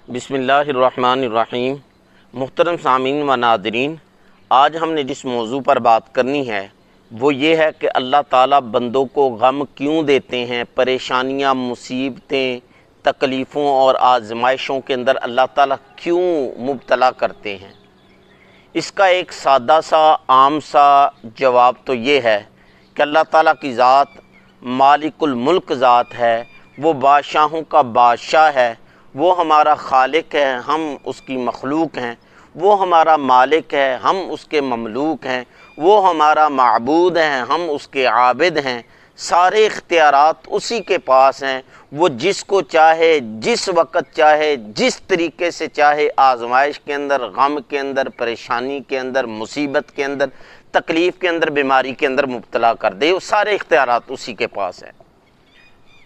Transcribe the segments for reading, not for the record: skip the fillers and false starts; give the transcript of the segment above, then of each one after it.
बिस्मिल्लाहिर्रहमानिर्रहीम। मुहतरम सामीन व नाज़रीन, आज हमने जिस मौजू पर बात करनी है वो ये है कि अल्लाह ताला बंदों को गम क्यों देते हैं, परेशानियां, मुसीबतें, तकलीफ़ों और आजमाइशों के अंदर अल्लाह ताला क्यों मुब्तला करते हैं। इसका एक सादा सा आम सा जवाब तो ये है कि अल्लाह ताला की ज़ात मालिकुल मुल्क ज़ात है, वो बादशाहों का बादशाह है, वो हमारा खालिक है, हम उसकी मखलूक हैं, वो हमारा मालिक है, हम उसके ममलूक हैं, वो हमारा माबूद है, हम उसके आबिद हैं। सारे इख्तियारात उसी के पास हैं। वो जिसको चाहे, जिस वक़्त चाहे, जिस तरीके से चाहे, आजमाइश के अंदर, गम के अंदर, परेशानी के अंदर, मुसीबत के अंदर, तकलीफ़ के अंदर, बीमारी के अंदर मुब्तला कर दे। वो सारे इख्तियारात उसी के पास हैं।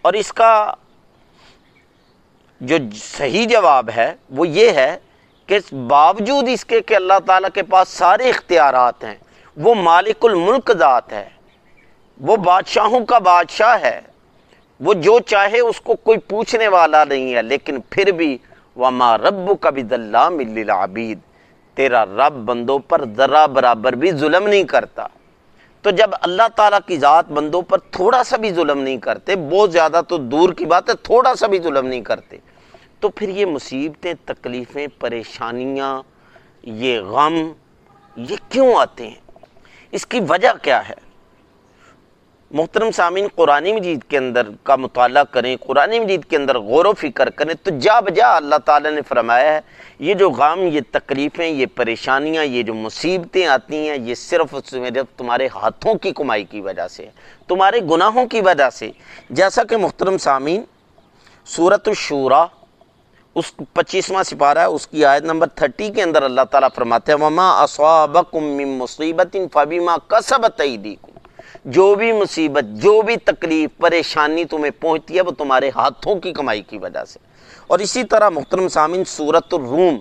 और इसका जो सही जवाब है वो ये है कि बावजूद इसके कि अल्लाह ताला के पास सारे इख्तियारात हैं, वो मालिकुल मुल्क ज़ात है, वो बादशाहों का बादशाह है, वो जो चाहे उसको कोई पूछने वाला नहीं है, लेकिन फिर भी वमा रब्बुका बिज़ल्लामिल लिल अबीद, तेरा रब बंदों पर ज़रा बराबर भी जुल्म नहीं करता। तो जब अल्लाह ताला की ज़ात बंदों पर थोड़ा सा भी जुल्म नहीं करते, बहुत ज़्यादा तो दूर की बात है, थोड़ा सा भी जुल्म नहीं करते, तो फिर ये मुसीबतें, तकलीफ़ें, परेशानियाँ, ये गम, ये क्यों आते हैं? इसकी वजह क्या है? मोहतरम सामीन, कुरान मजीद के अंदर का मुताला करें, कुरान मजीद के अंदर गौर व फिक्र करें तो जा बजा अल्लाह ताला ने फरमाया है, ये जो गम, ये तकलीफ़ें, ये परेशानियाँ, ये जो मुसीबतें आती हैं, ये सिर्फ़ तुम्हारे हाथों की कमाई की वजह से है, तुम्हारे गुनाहों की वजह से। जैसा कि मोहतरम सामीन सूरत अश-शूरा उस 25वां सिपारा है, उसकी आयत नंबर 30 के अंदर अल्लाह ताला फरमाते हैं, वमा अस्वाबकुम मिन मुसीबतिन फबिमा कसबत अयदीकुम, जो भी मुसीबत, जो भी तकलीफ़, परेशानी तुम्हें पहुँचती है वो तुम्हारे हाथों की कमाई की वजह से। और इसी तरह मुहतरम सामीन सूरत रूम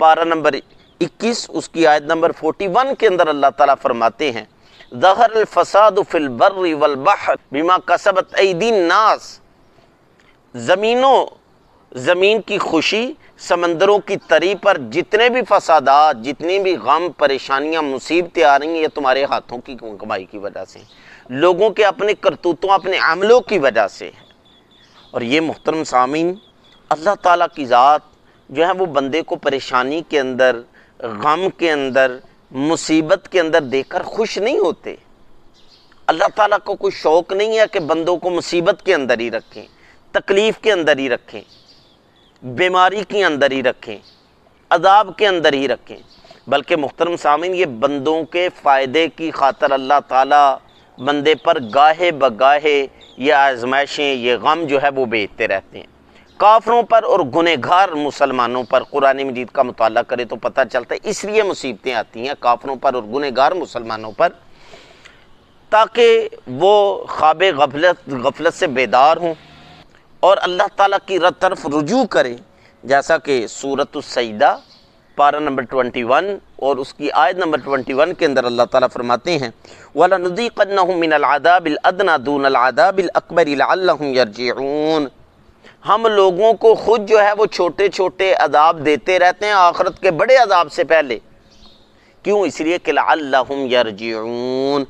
पारा नंबर 21 उसकी आयत नंबर 41 के अंदर अल्लाह ताला फरमाते हैं, ज़हरल फसादु फिल बर्रि वल बहर बिमा कसबत अयदीन नास, ज़मीन की खुशी, समंदरों की तरी पर जितने भी फसादात, जितनी भी गम, परेशानियां, मुसीबतें आ रही हैं, ये तुम्हारे हाथों की कमाई की वजह से, लोगों के अपने करतूतों, अपने अमलों की वजह से है। और ये मुहतरम सामीन, अल्लाह ताला की ज़ात जो है वो बंदे को परेशानी के अंदर, गम के अंदर, मुसीबत के अंदर देखकर खुश नहीं होते। अल्लाह ताला को कोई शौक़ नहीं है कि बंदों को मुसीबत के अंदर ही रखें, तकलीफ़ के अंदर ही रखें, बीमारी के अंदर ही रखें, अज़ाब के अंदर ही रखें, बल्कि मुहतरम सामीन ये बंदों के फ़ायदे की खातर अल्लाह ताला बंदे पर गाहे बगाहे ये आजमाइशें, ये गम जो है वो भेजते रहते हैं। काफरों पर और गुनहगार मुसलमानों पर कुरान मजीद का मुताला करे तो पता चलता है, इसलिए मुसीबतें आती हैं काफरों पर और गुनहगार मुसलमानों पर, ताकि वो ख्वाब गफलत से बेदार हों और अल्लाह ताला की तरफ रुजू करें। जैसा कि सूरत उस-सजदा पारा नंबर 21 और उसकी आयत नंबर 21 के अंदर अल्लाह ताला फरमाते हैं, वलनुज़ीक़न्नहुम मिनल अज़ाबिल अदना दूनल अज़ाबिल अकबर लअल्लहुम यरजिऊन, हम लोगों को खुद जो है वो छोटे छोटे अज़ाब देते रहते हैं आखिरत के बड़े अज़ाब से पहले। क्यों? इसलिए कि लअल्लहुम यरजिऊन,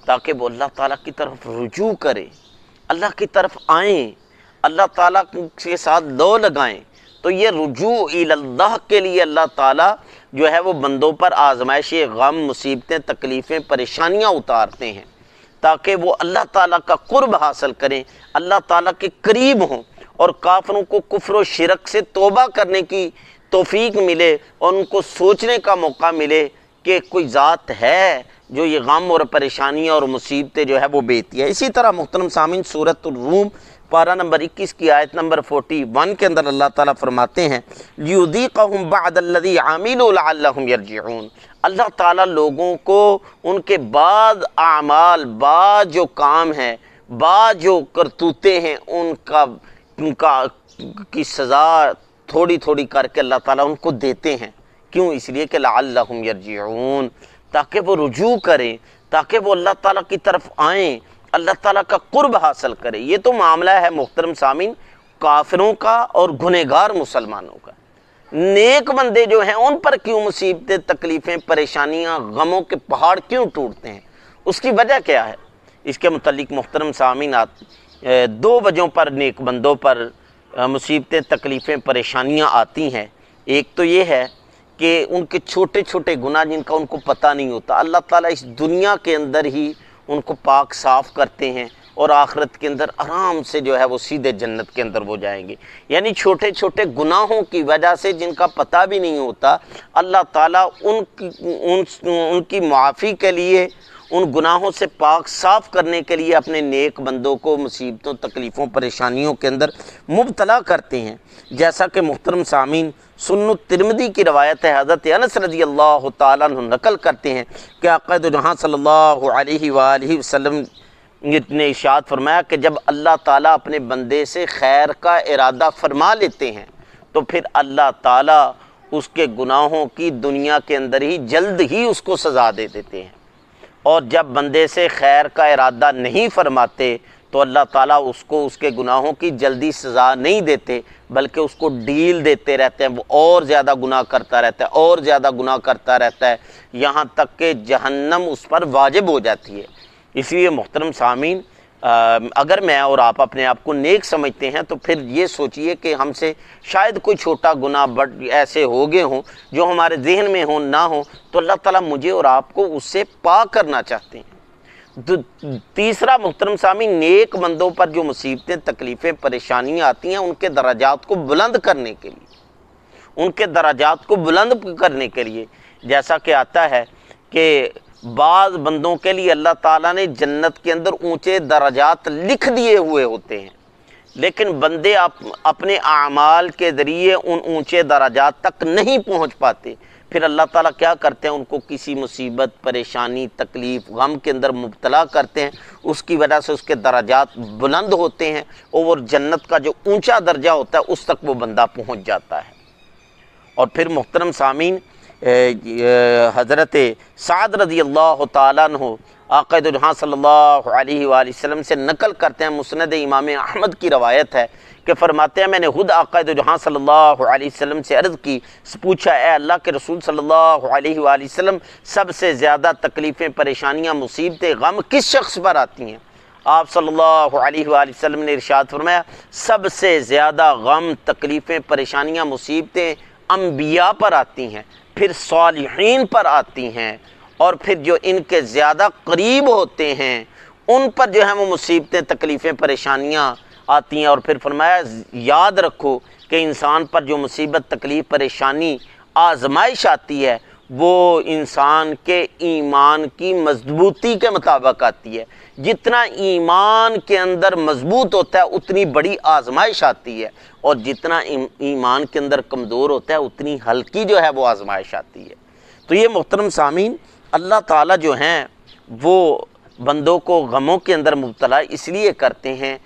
ताकि वो अल्लाह ताला की तरफ रुजू करें, अल्लाह की तरफ आएँ, अल्लाह ताला के साथ लो लगाएं। तो ये रुजू इल्लाह के लिए अल्लाह ताला जो है वो बंदों पर आजमाइशें, गम, मुसीबतें, तकलीफ़ें, परेशानियां उतारते हैं, ताकि वो अल्लाह ताला का कुर्ब हासिल करें, अल्लाह ताला के करीब हों और काफरों को कुफ्र और शिरक से तौबा करने की तौफीक मिले और उनको सोचने का मौका मिले कि कोई ज़ात है जो ये गम और परेशानियाँ और मुसीबतें जो है वो भेजती है। इसी तरह मुहतरम सामीन सूरत रूम पारा नंबर 21 की आयत नंबर 41 के अंदर अल्लाह ताला फरमाते हैं, लियुज़ीक़हुम बअदल्लज़ी आमिलू लअल्लहुम यरजिऊन, अल्लाह ताला लोगों को उनके बाद आमाल, बाद जो काम है, बाद जो करतूते हैं, उनका की सज़ा थोड़ी थोड़ी करके अल्लाह ताला उनको देते हैं। क्यों? इसलिए कि लअल्लहुम यरजिऊन, ताकि वो रुजू करें, ताकि वो अल्लाह ताला की तरफ आएँ, अल्लाह ताला का कुर्ब हासिल करे। ये तो मामला है मुहतरम सामीन काफिरों का और गुनहगार मुसलमानों का। नेक बंदे जो हैं उन पर क्यों मुसीबतें, तकलीफ़ें, परेशानियां, गमों के पहाड़ क्यों टूटते हैं? उसकी वजह क्या है? इसके मुतल्लिक मुहतरम सामीन, दो वजहों पर नेक बंदों पर मुसीबतें, तकलीफ़ें, परेशानियां आती हैं। एक तो ये है कि उनके छोटे छोटे गुनाह जिनका उनको पता नहीं होता, अल्लाह ताला इस दुनिया के अंदर ही उनको पाक साफ़ करते हैं और आखिरत के अंदर आराम से जो है वो सीधे जन्नत के अंदर वो जाएंगे। यानी छोटे छोटे गुनाहों की वजह से जिनका पता भी नहीं होता, अल्लाह ताला उनकी मुआफ़ी के लिए, उन गुनाहों से पाक साफ़ करने के लिए अपने नेक बंदों को मुसीबतों, तकलीफ़ों, परेशानियों के अंदर मुब्तला करते हैं। जैसा कि मुहतरम सामीन सुन्नुत तिरमिज़ी की रवायत है, हज़रत अनस रज़ी अल्लाह तआला अन्हु नकल करते हैं कि आक़ा दो जहां सल्लल्लाहु अलैहि वालैहि वसल्लम ने इरशाद फरमाया कि जब अल्लाह ताला अपने बंदे से खैर का इरादा फरमा लेते हैं तो फिर अल्लाह ताला उसके गुनाहों की दुनिया के अंदर ही जल्द ही उसको सज़ा दे देते हैं, और जब बंदे से खैर का इरादा नहीं फरमाते तो अल्लाह ताला उसको उसके गुनाहों की जल्दी सज़ा नहीं देते, बल्कि उसको डील देते रहते हैं। वो और ज़्यादा गुनाह करता रहता है, और ज़्यादा गुनाह करता रहता है, यहाँ तक कि जहन्नम उस पर वाजिब हो जाती है। इसलिए मुहतरम सामीन, अगर मैं और आप अपने आप को नेक समझते हैं तो फिर ये सोचिए कि हमसे शायद कोई छोटा गुनाह बट ऐसे हो गए हों जो हमारे जहन में हो ना हो, तो अल्लाह ताला मुझे और आपको उससे पाक करना चाहते हैं। तीसरा मुहतरम सामीन, नेक बंदों पर जो मुसीबतें, तकलीफ़ें, परेशानियाँ आती हैं उनके दराजात को बुलंद करने के लिए, उनके दराजात को बुलंद करने के लिए, जैसा कि आता है कि बाज़ बंदों के लिए अल्लाह ताला ने जन्नत के अंदर ऊंचे दराजात लिख दिए हुए होते हैं, लेकिन बंदे अपने आमाल के ज़रिए उन ऊंचे दराजात तक नहीं पहुंच पाते। फिर अल्लाह ताला क्या करते हैं, उनको किसी मुसीबत, परेशानी, तकलीफ़, गम के अंदर मुब्तला करते हैं, उसकी वजह से उसके दराजात बुलंद होते हैं और जन्नत का जो ऊंचा दर्जा होता है उस तक वो बंदा पहुंच जाता है। और फिर मुहतरम सामीन, हज़रत साद रज़ी अल्लाह तआला अन्हु आक़ा दो जहां सल्लल्लाहु अलैहि वसल्लम से नकल करते हैं, मुस्नद इमाम अहमद की रवायत है कि फरमाते हैं मैंने खुद आक़ा दो जहां सल्लल्लाहु अलैहि वसल्लम से अर्ज़ की, पूछा ए अल्लाह के रसूल सल्लल्लाहु अलैहि वसल्लम, सबसे ज़्यादा तकलीफ़ें, परेशानियाँ, मुसीबतें, गम किस शख्स पर आती हैं? आप सल्लल्लाहु अलैहि वसल्लम ने इरशाद फरमाया, सबसे ज़्यादा गम, तकलीफ़ें, परेशानियाँ, मुसीबतें अम्बिया पर आती हैं, फिर सालिहीन पर आती हैं, और फिर जो इनके ज़्यादा करीब होते हैं उन पर जो है वो मुसीबतें, तकलीफ़ें, परेशानियाँ आती हैं। और फिर फरमाया याद रखो कि इंसान पर जो मुसीबत, तकलीफ़, परेशानी, आजमाइश आती है वो इंसान के ईमान की मजबूती के मुताबिक आती है। जितना ईमान के अंदर मजबूत होता है उतनी बड़ी आजमाइश आती है, और जितना ईमान के अंदर कमज़ोर होता है उतनी हल्की जो है वो आजमाइश आती है। तो ये मुहतरम सामीन, अल्लाह ताला जो हैं वो बंदों को गमों के अंदर मुब्तला इसलिए करते हैं,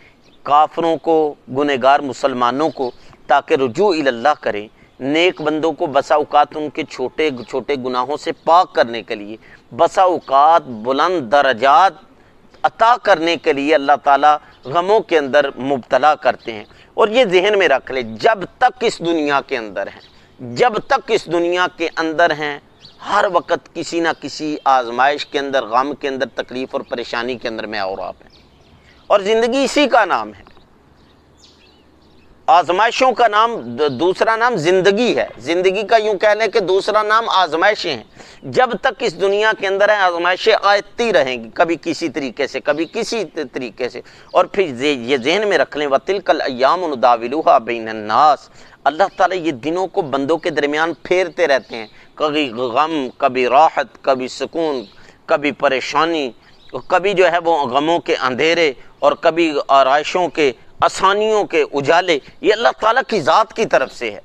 काफरों को, गुनहगार मुसलमानों को, ताकि रुजू इल्लाह करें। नेक बंदों को बसा औकात उनके छोटे छोटे गुनाहों से पाक करने के लिए, बसा औकात बुलंद दर्जात अता करने के लिए अल्लाह ताला गमों के अंदर मुब्तला करते हैं। और ये जहन में रख ले, जब तक इस दुनिया के अंदर हैं, जब तक इस दुनिया के अंदर हैं, हर वक्त किसी ना किसी आजमाइश के अंदर, गम के अंदर, तकलीफ़ और परेशानी के अंदर मैं और आप हैं। और ज़िंदगी इसी का नाम है, आजमाइशों का नाम, दूसरा नाम ज़िंदगी है। ज़िंदगी का यूँ कह लें कि दूसरा नाम आजमाइशें हैं। जब तक इस दुनिया के अंदर है आजमाइशें आती रहेंगी, कभी किसी तरीके से, कभी किसी तरीके से। और फिर ये जहन में रख लें, वतिलकल अय्यामु नुदाविलुहा बैनन्नास, अल्लाह ताला ये दिनों को बंदों के दरमियान फेरते रहते हैं, कभी गम, कभी राहत, कभी सुकून, कभी परेशानी, कभी जो है वो गमों के अंधेरे और कभी आराइशों के, आसानियों के उजाले। ये अल्लाह ताला की ज़ात की तरफ से है।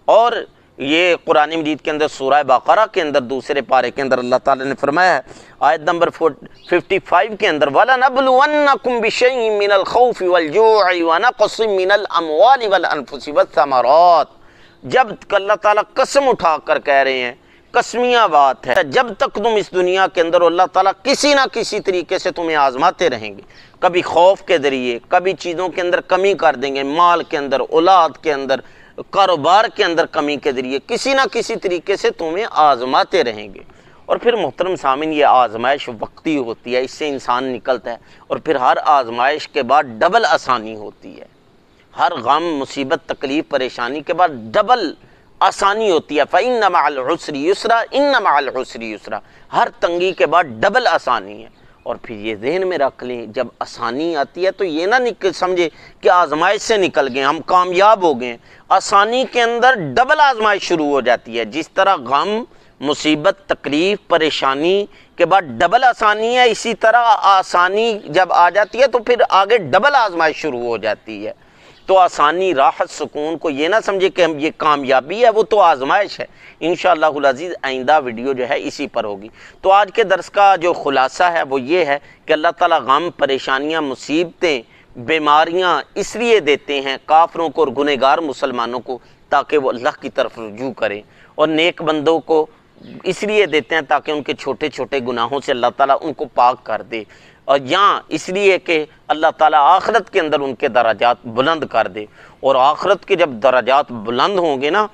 और ये कुरान मजीद के अंदर सूरह बकरा के अंदर दूसरे पारे के अंदर अल्लाह ताला ने फरमाया है, आयत नंबर 55 के अंदर, वला नबलुवन्नकुम बिशैइन मिनल खौफि वल जू'i व नक़सिम मिनल अमवालि वल अनफुसि वस्समरात। जब अल्लाह ताला कसम उठा कर कह रहे हैं, कसमिया बात है, जब तक तुम इस दुनिया के अंदर, अल्लाह ताला किसी ना किसी तरीके से तुम्हें आजमाते रहेंगे, कभी खौफ के ज़रिए, कभी चीज़ों के अंदर कमी कर देंगे, माल के अंदर, औलाद के अंदर, کاروبار کے اندر کمی کے ذریعے کسی نہ کسی طریقے سے تمہیں آزماتے رہیں گے۔ اور پھر محترم سامعین، یہ آزمائش وقتی ہوتی ہے، اس سے انسان نکلتا ہے، اور پھر ہر آزمائش کے بعد ڈبل آسانی ہوتی ہے۔ ہر غم، مصیبت، تکلیف، پریشانی کے بعد ڈبل آسانی ہوتی ہے۔ فَإِنَّ مَعَ الْعُسْرِ يُسْرًا إِنَّ مَعَ الْعُسْرِ يُسْرًا، ہر تنگی کے بعد ڈبل آسانی ہے۔ اور پھر یہ ذہن میں رکھ لیں، جب آسانی آتی ہے تو یہ نہ سمجھے کہ آزمائش سے نکل گئے، ہم کامیاب ہو گئے۔ آسانی کے اندر ڈبل آزمائش شروع ہو جاتی ہے۔ جس طرح غم، مصیبت، تکلیف، پریشانی کے بعد ڈبل آسانی ہے، اسی طرح آسانی جب آ جاتی ہے تو پھر آگے ڈبل آزمائش شروع ہو جاتی ہے۔ تو آسانی، راحت، سکون کو یہ نہ سمجھے کہ یہ کامیابی ہے، وہ تو آزمائش ہے۔ انشاءاللہ العزیز آئندہ ویڈیو جو ہے اسی پر ہوگی۔ تو آج کے درس کا جو خلاصہ ہے وہ یہ ہے کہ اللہ تعالیٰ غم، پریشانیاں، مصیبتیں، بیماریاں اس لیے دیتے ہیں کافروں کو اور گنہگار مسلمانوں کو تاکہ وہ اللہ کی طرف رجوع کریں، اور نیک بندوں کو اس لیے دیتے ہیں تاکہ ان کے چھوٹے چھوٹے گناہوں سے اللہ تعالیٰ ان کو پاک کر دے، اور یہاں اس لیے کہ اللہ تعالیٰ آخرت کے اندر ان کے درجات بلند کر دے۔ اور آخرت کے جب درجات بلند ہوں گے نا،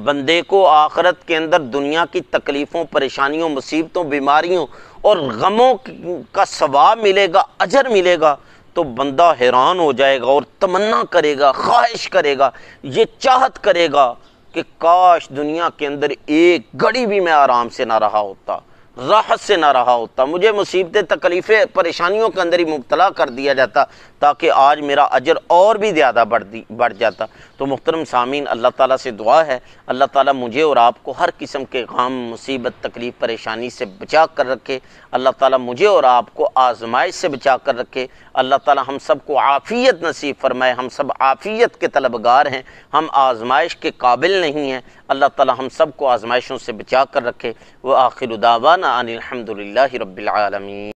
بندے کو آخرت کے اندر دنیا کی تکلیفوں، پریشانیوں، مصیبتوں، بیماریوں اور غموں کا ثواب ملے گا، اجر ملے گا، تو بندہ حیران ہو جائے گا اور تمنا کرے گا، خواہش کرے گا، یہ چاہت کرے گا کہ کاش دنیا کے اندر ایک گھڑی بھی میں آرام سے نہ رہا ہوتا، راحت سے نہ رہا ہوتا، مجھے مصیبتیں، تکلیفیں، پریشانیوں کے اندر ہی مبتلا کر دیا جاتا تاکہ آج میرا اجر اور بھی زیادہ بڑھ جاتا۔ تو محترم سامعین، اللہ تعالیٰ سے دعا ہے اللہ تعالیٰ مجھے اور آپ کو ہر قسم کے غم، مصیبت، تکلیف، پریشانی سے بچا کر رکھے۔ اللہ تعالیٰ مجھے اور آپ کو آزمائش سے بچا کر رکھے۔ اللہ تعالیٰ ہم سب کو عافیت نصیب فرمائے۔ ہم سب عافیت کے طلبگار ہیں، ہم آزمائش کے قابل نہیں ہیں۔ اللہ تعالیٰ ہم سب کو آزمائشوں سے بچا کر رکھے۔ وآخر دعوانا ان الحمد للہ رب العالمین۔